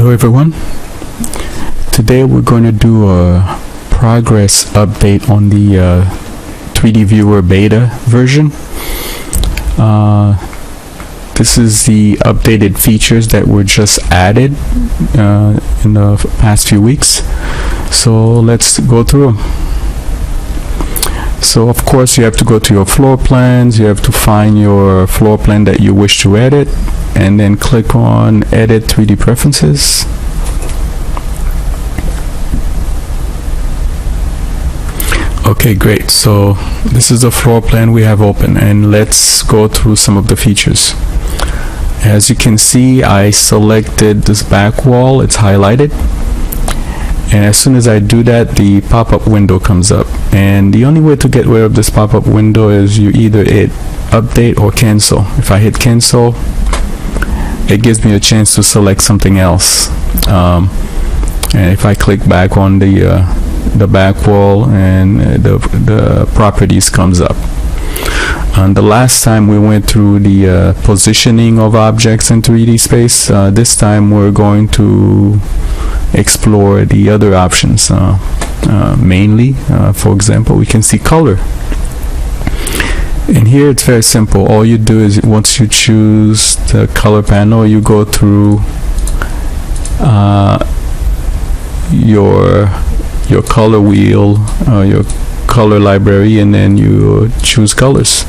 Hello everyone. Today we're going to do a progress update on the 3D Viewer beta version. This is the updated features that were just added in the past few weeks. So let's go through them. So of course you have to go to your floor plans. You have to find your floor plan that you wish to edit, and then click on Edit 3D Preferences. Okay, great. So this is the floor plan we have open, and let's go through some of the features. As you can see, I selected this back wall. It's highlighted, and as soon as I do that, the pop-up window comes up. And the only way to get rid of this pop-up window is you either hit update or cancel. If I hit cancel, it gives me a chance to select something else. And if I click back on the back wall, and the properties comes up. And the last time we went through the positioning of objects in 3D space. This time we're going to explore the other options. Mainly, for example, we can see color. And here it's very simple. All you do is, once you choose the color panel, you go through your color wheel, your color library, and then you choose colors.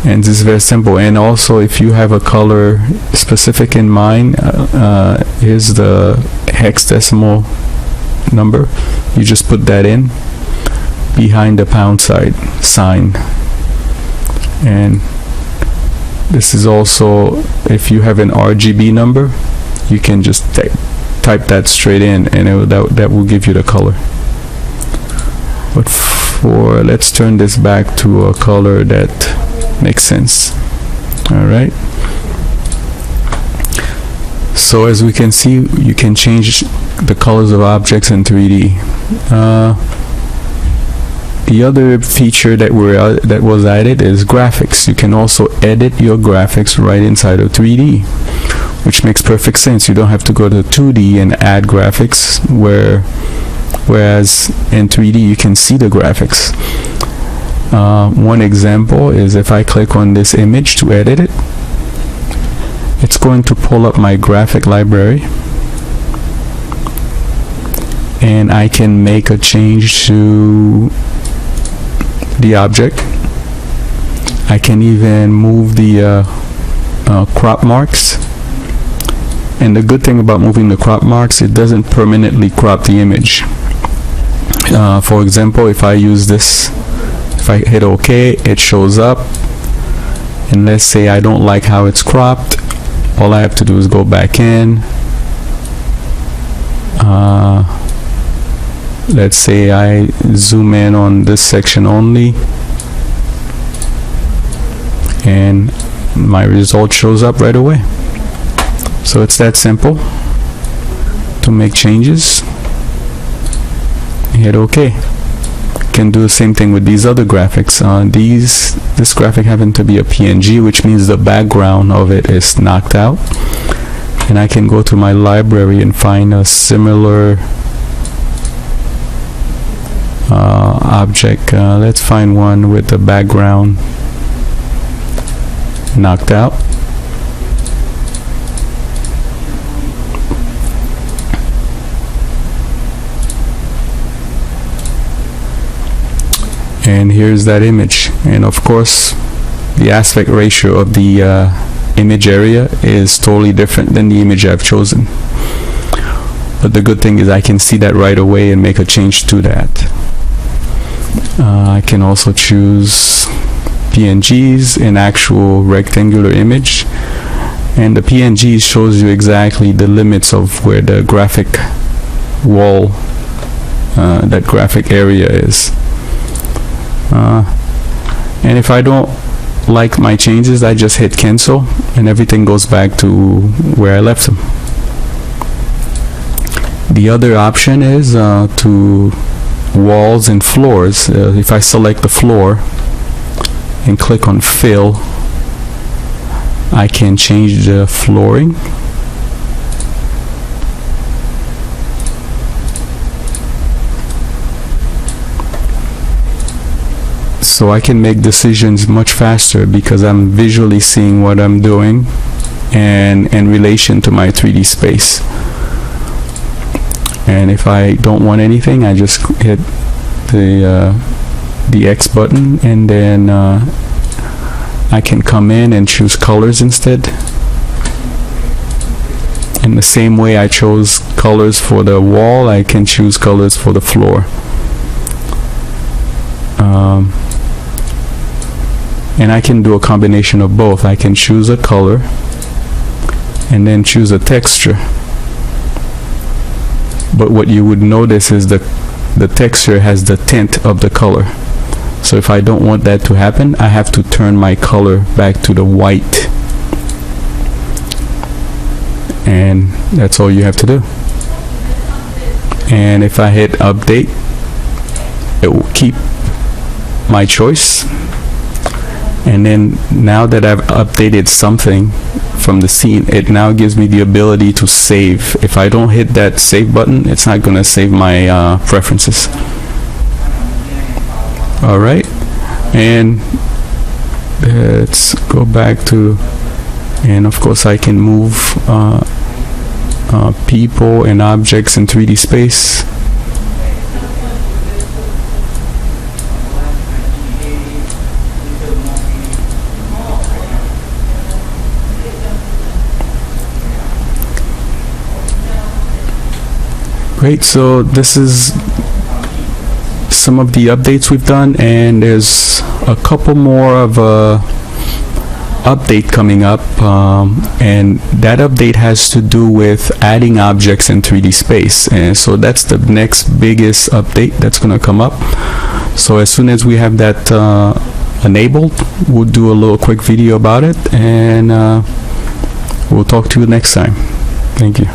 And this is very simple. And also, if you have a color specific in mind, here's the hexadecimal number. You just put that in behind the pound sign. And this is also, if you have an RGB number, you can just type that straight in, and that will give you the color. But let's turn this back to a color that makes sense. Alright, so as we can see, you can change the colors of objects in 3D. The other feature that was added is graphics. You can also edit your graphics right inside of 3D, which makes perfect sense. You don't have to go to 2D and add graphics, whereas in 3D you can see the graphics. One example is, if I click on this image to edit it, it's going to pull up my graphic library, and I can make a change to the object. I can even move the crop marks. And the good thing about moving the crop marks, it doesn't permanently crop the image. For example, if I use this, if I hit OK, it shows up. And let's say I don't like how it's cropped, all I have to do is go back in. Let's say I zoom in on this section only, and my result shows up right away. So it's that simple to make changes. Hit OK. Can do the same thing with these other graphics. This graphic happened to be a PNG, which means the background of it is knocked out, and I can go to my library and find a similar object. Let's find one with the background knocked out. And here's that image. And of course, the aspect ratio of the image area is totally different than the image I've chosen. But the good thing is I can see that right away and make a change to that. I can also choose PNGs in actual rectangular image, and the PNG shows you exactly the limits of where the graphic wall, that graphic area is. And if I don't like my changes, I just hit cancel, and everything goes back to where I left them. The other option is to walls and floors. If I select the floor and click on fill, I can change the flooring. So I can make decisions much faster because I'm visually seeing what I'm doing and in relation to my 3D space. And if I don't want anything, I just hit the X button, and then I can come in and choose colors instead. In the same way I chose colors for the wall, I can choose colors for the floor. And I can do a combination of both. I can choose a color and then choose a texture. But what you would notice is the texture has the tint of the color. So if I don't want that to happen, I have to turn my color back to the white. And that's all you have to do. And if I hit update, it will keep my choice. And then now that I've updated something from the scene, it now gives me the ability to save. If I don't hit that save button, it's not going to save my preferences. Alright, and let's go back to, and of course I can move people and objects in 3D space. Great, so this is some of the updates we've done, and there's a couple more of a update coming up, and that update has to do with adding objects in 3D space, and so that's the next biggest update that's going to come up. So as soon as we have that enabled, we'll do a little quick video about it, and we'll talk to you next time. Thank you.